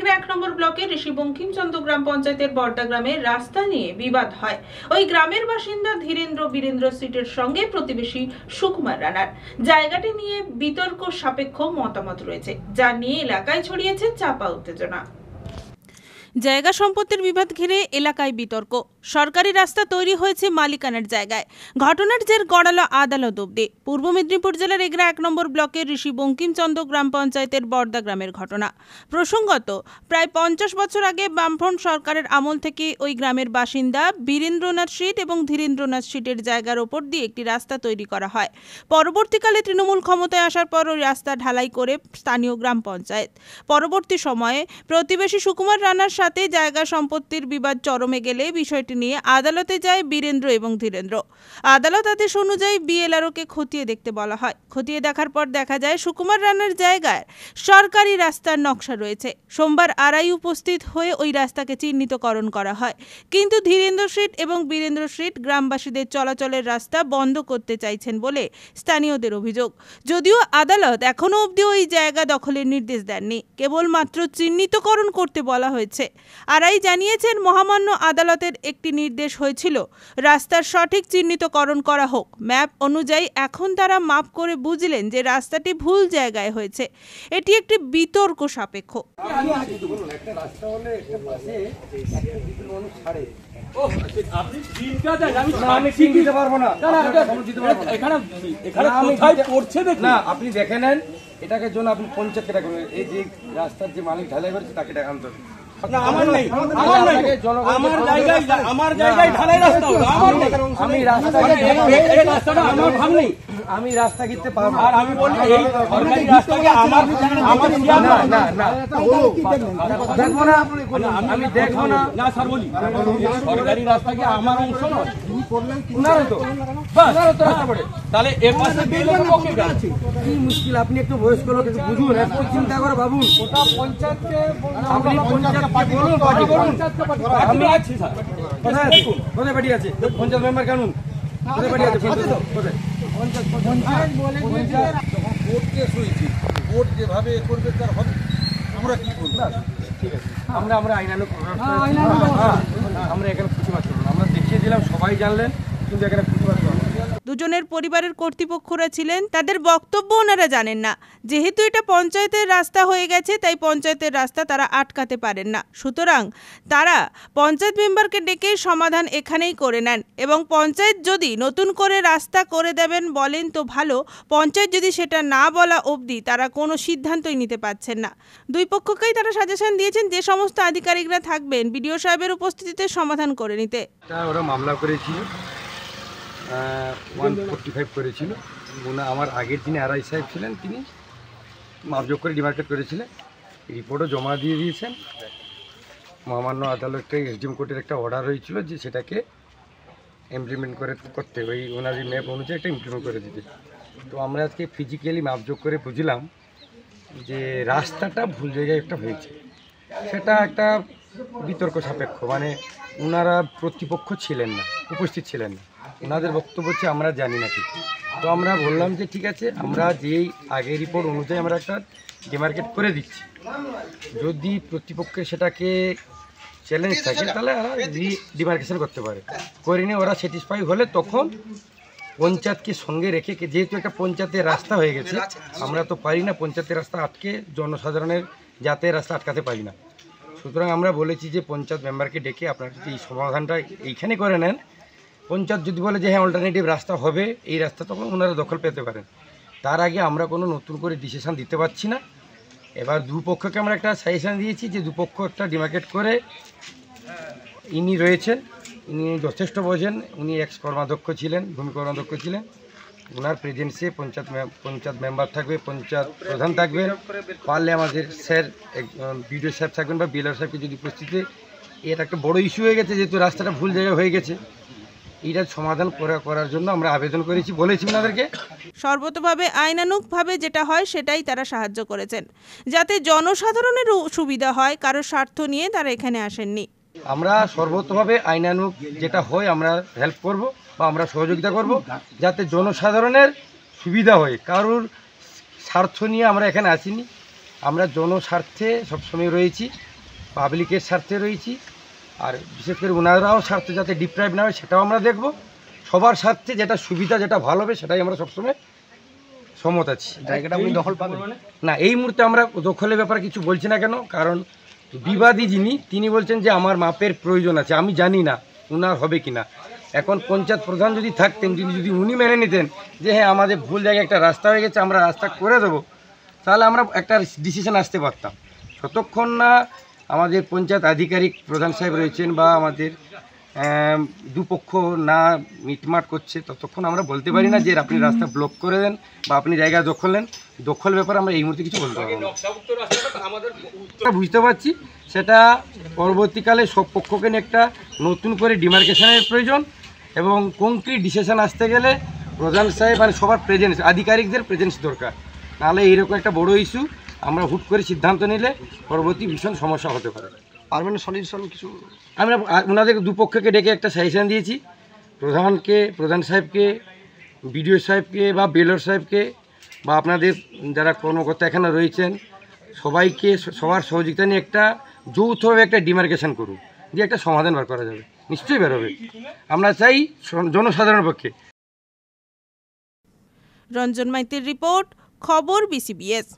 এগরা 1 নম্বর ব্লকের ঋষি বঙ্কিমচন্দ্র গ্রাম পঞ্চায়েতের বর্দা গ্রামের রাস্তা নিয়ে বিবাদ হয়। ওই গ্রামের বাসিন্দা বীরেন্দ্র স্ট্রিটের সঙ্গে প্রতিবেশী সুকুমার রানার জায়গাটি নিয়ে বিতর্ক সাপেক্ষ মতামত রয়েছে, যা নিয়ে এলাকায় ছড়িয়েছে চাপা উত্তেজনা। জায়গা সম্পত্তির বিবাদ ঘিরে এলাকায় বিতর্ক। সরকারি রাস্তা তৈরি হয়েছে মালিকানার জায়গায়। ঘটনার জের গড়ালো আদালত অবধি। পূর্ব মেদিনীপুর জেলার এগরা 1 নম্বর ব্লকের ঋষি বঙ্কিমচন্দ্র গ্রাম পঞ্চায়েতের বর্দা গ্রামের ঘটনা। প্রসঙ্গত, প্রায় 50 বছর আগে বামফ্রন্ট সরকারের আমল থেকে ওই গ্রামের বাসিন্দা বীরেন্দ্রনাথ স্ট্রিট এবং ধীরেন্দ্রনাথ স্ট্রিটের জায়গার ওপর দিয়ে একটি রাস্তা তৈরি করা হয়। পরবর্তীকালে তৃণমূল ক্ষমতায় আসার পর ওই রাস্তা ঢালাই করে স্থানীয় গ্রাম পঞ্চায়েত। পরবর্তী সময়ে প্রতিবেশী সুকুমার রানার সাথে জায়গা সম্পত্তির বিবাদ চরমে গেলে বিষয়টি নিয়ে আদালতে যায় বীরেন্দ্র এবং ধীরেন্দ্র। আদালত আদেশ অনুযায়ী বিএলআরওকে খতিয়ে দেখতে বলা হয়। খতিয়ে দেখার পর দেখা যায় সুকুমার রানার জায়গায় সরকারি রাস্তার নকশা রয়েছে। সোমবার আরআই উপস্থিত হয়ে ওই রাস্তাকে চিহ্নিতকরণ করা হয়, কিন্তু ধীরেন্দ্র স্ট্রিট এবং বীরেন্দ্র স্ট্রিট গ্রামবাসীদের চলাচলের রাস্তা বন্ধ করতে চাইছেন বলে স্থানীয়দের অভিযোগ। যদিও আদালত এখনও অবধি ওই জায়গা দখলের নির্দেশ দেননি, কেবলমাত্র চিহ্নিতকরণ করতে বলা হয়েছে। আরআই জানিয়েছেন, মহামান্য আদালতের একটি নির্দেশ হয়েছিল রাস্তার সঠিক চিহ্নিতকরণ করা হোক। ম্যাপ অনুযায়ী এখন তারা মাপ করে বুঝলেন যে রাস্তাটি ভুল জায়গায় হয়েছে। এটি একটি বিতর্ক সাপেক্ষ। আপনি দেখে নেন, এটাকে জন্য আপনি পঞ্চায়েতকে টাকা এই যে রাস্তার যে মালিক ঢালাই করেছে তাকে টাকা আনতে হবে। আমি রাস্তা কিনতে পারবো আর আমি বলি এই সরকারি রাস্তাকে আমার দেখবো না, আমি দেখবো না। না স্যার বলি, সরকারি রাস্তাকে আমার অংশ নয়, উনারও তো রাস্তা পড়ে, তাহলে এর পাশে কি মুশকিল? আপনি একটু বয়স্ক লোক, একটু বুঝুন, একটু চিন্তা করে ভাবুন। ওটা পঞ্চায়েতকে আপনি পঞ্চায়েতকে বলুন, আমি আছি স্যার। কোথায় বাড়ি আছে পঞ্চায়েত মেম্বার? কানুন কোথায় বাড়ি আছে? পঞ্চায়েত বলে দিয়েছে কোর্টকে শুয়েছি, কোর্ট যেভাবে করবে তার হবে, আমরা কি করবো? ঠিক আছে, আমরা আইনানুগ আমরা এখানে প্রতিবাদ করবো, আমরা দেখিয়ে দিলাম, সবাই জানলেন, কিন্তু এখানে প্রতিবাদ করবো। দুজনের পরিবারের কর্তৃপক্ষরা ছিলেন, তাদের বক্তব্য ওনারা জানেন না। যেহেতু এটা পঞ্চায়েতের রাস্তা হয়ে গেছে, তাই পঞ্চায়েতের রাস্তা তারা আটকাতে পারেন না। সুতরাং তারা পঞ্চায়েত মেম্বারকে ডেকে সমাধান এখানেই করে নেন, এবং পঞ্চায়েত যদি নতুন করে রাস্তা করে দেবেন বলেন তো ভালো, পঞ্চায়েত যদি সেটা না বলা অবধি তারা কোনো সিদ্ধান্তই নিতে পারছেন না। দুই পক্ষকেই তারা সাজেশন দিয়েছেন যে সমস্ত আধিকারিকরা থাকবেন বিডিও সাহেবের উপস্থিতিতে সমাধান করে নিতে। ওরা মামলা করেছিল, 145 করেছিল। আমার আগের যিনি আরআই সাহেব ছিলেন, তিনি মাপজোক করে ডিমার্কেট করেছিলেন, রিপোর্টও জমা দিয়ে দিয়েছেন। মহামান্য আদালতে এসডিএম কোর্টের একটা অর্ডার হয়েছিল যে সেটাকে ইমপ্লিমেন্ট করতে, ওই ওনার ম্যাপ অনুযায়ী একটা ইমপ্লিমেন্ট করে দিতে। তো আমরা আজকে ফিজিক্যালি মাপজোক করে বুঝলাম যে রাস্তাটা ভুল জায়গায় একটা হয়েছে। সেটা একটা বিতর্ক সাপেক্ষ, মানে ওনারা প্রতিপক্ষ ছিলেন না, উপস্থিত ছিলেন না, ওনাদের বক্তব্য হচ্ছে আমরা জানি না ঠিক। তো আমরা বললাম যে ঠিক আছে, আমরা যেই আগের রিপোর্ট অনুযায়ী আমরা একটা ডিমার্কেট করে দিচ্ছি, যদি প্রতিপক্ষে সেটাকে চ্যালেঞ্জ থাকে তাহলে ডিমার্কেশন করতে পারে, করে নিয়ে ওরা স্যাটিসফাই হলে তখন পঞ্চায়েতকে সঙ্গে রেখে, যেহেতু একটা পঞ্চায়েতের রাস্তা হয়ে গেছে, আমরা তো পারি না পঞ্চায়েতের রাস্তা আটকে জনসাধারণের যাতায়াতের রাস্তা আটকাতে পারি না। সুতরাং আমরা বলেছি যে পঞ্চায়েত মেম্বারকে ডেকে আপনারা যদি এই সমাধানটা এইখানে করে নেন, পঞ্চায়েত যদি বলে যে হ্যাঁ অল্টারনেটিভ রাস্তা হবে এই রাস্তা, তখন ওনারা দখল পেতে পারেন। তার আগে আমরা কোনো নতুন করে ডিসিশন দিতে পারছি না। এবার দুপক্ষকে আমরা একটা সাজেশন দিয়েছি যে দুপক্ষ একটা ডিমার্কেট করে, ইনি রয়েছেন, ইনি যথেষ্ট বোঝেন, উনি এক্স কর্মাধ্যক্ষ ছিলেন, ভূমি কর্মাধ্যক্ষ ছিলেন, ওনার প্রেজেন্সে পঞ্চায়েত মেম্বার থাকবে, পঞ্চায়েত প্রধান থাকবেন, পারলে আমাদের স্যার বিডিও সাহেব থাকবেন বা বিএলআর সাহেবকে যদি উপস্থিতি। এটা একটা বড় ইস্যু হয়ে গেছে, যেহেতু রাস্তাটা ভুল জায়গায় হয়ে গেছে, এটার সমাধান করার জন্য আমরা আবেদন করেছি, বলেছি ওনাদেরকে। সর্বতভাবে আইনানুগভাবে যেটা হয় সেটাই তারা সাহায্য করেছেন, যাতে জনসাধারণের সুবিধা হয়, কারো স্বার্থ নিয়ে তারা এখানে আসেননি। আমরা সর্বতভাবে আইনানুগ যেটা হয় আমরা হেল্প করব বা আমরা সহযোগিতা করব, যাতে জনসাধারণের সুবিধা হয়। কারোর স্বার্থ নিয়ে আমরা এখানে আসিনি, আমরা জনস্বার্থে সবসময় রয়েছি। পাবলিকের স্বার্থে রয়েছি, আর বিশেষ করে ওনারাও স্বার্থে যাতে ডিপ্রাইভ না হয় সেটাও আমরা দেখব। সবার স্বার্থে যেটা সুবিধা, যেটা ভালো হবে সেটাই আমরা সবসময় সম্মত আছি। জায়গাটা আপনি দখল পাবেন? না, এই মুহূর্তে আমরা দখলের ব্যাপারে কিছু বলছি না। কেন? কারণ বিবাদী যিনি তিনি বলছেন যে আমার মাপের প্রয়োজন আছে, আমি জানি না ওনার হবে কি না। এখন পঞ্চায়েত প্রধান যদি থাকতেন, যদি উনি মেনে নিতেন যে হ্যাঁ আমাদের ভুল জায়গায় একটা রাস্তা হয়ে গেছে, আমরা রাস্তা করে দেবো, তাহলে আমরা একটা ডিসিশন আসতে পারতাম। যতক্ষণ না আমাদের পঞ্চায়েত আধিকারিক প্রধান সাহেব রয়েছেন বা আমাদের দুপক্ষ না মিটমাট করছে, ততক্ষণ আমরা বলতে পারি না যে আপনি রাস্তা ব্লক করে দেন বা আপনি জায়গা দখল নেন। দখল ব্যাপারে আমরা এই মুহূর্তে কিছু বলতে পারবো না। আমরা বুঝতে পারছি সেটা পরবর্তীকালে সব পক্ষকে নিয়ে একটা নতুন করে ডিমার্কেশনের প্রয়োজন, এবং কংক্রিট ডিসিশন আসতে গেলে প্রধান সাহেব মানে সবার প্রেজেন্স, আধিকারিকদের প্রেজেন্স দরকার। নাহলে এইরকম একটা বড় ইস্যু আমরা হুট করে সিদ্ধান্ত নিলে পরবর্তী ভীষণ সমস্যা হতে পারে। পারমানেন্ট সলিউশন কিছু আমরা ওনাদের দুপক্ষকে ডেকে একটা সাজেশন দিয়েছি, প্রধান সাহেবকে, বিডিও সাহেবকে বা বেলর সাহেবকে বা আপনাদের যারা কর্মকর্তা এখানে রয়েছেন সবাইকে, সবার সহযোগিতা নিয়ে একটা যৌথভাবে একটা ডিমার্কেশন করুন, দিয়ে একটা সমাধান বার করা যাবে, নিশ্চয়ই বের হবে। আমরা চাই জনসাধারণের পক্ষে। রঞ্জন মাইতির রিপোর্ট, খবর BCBS।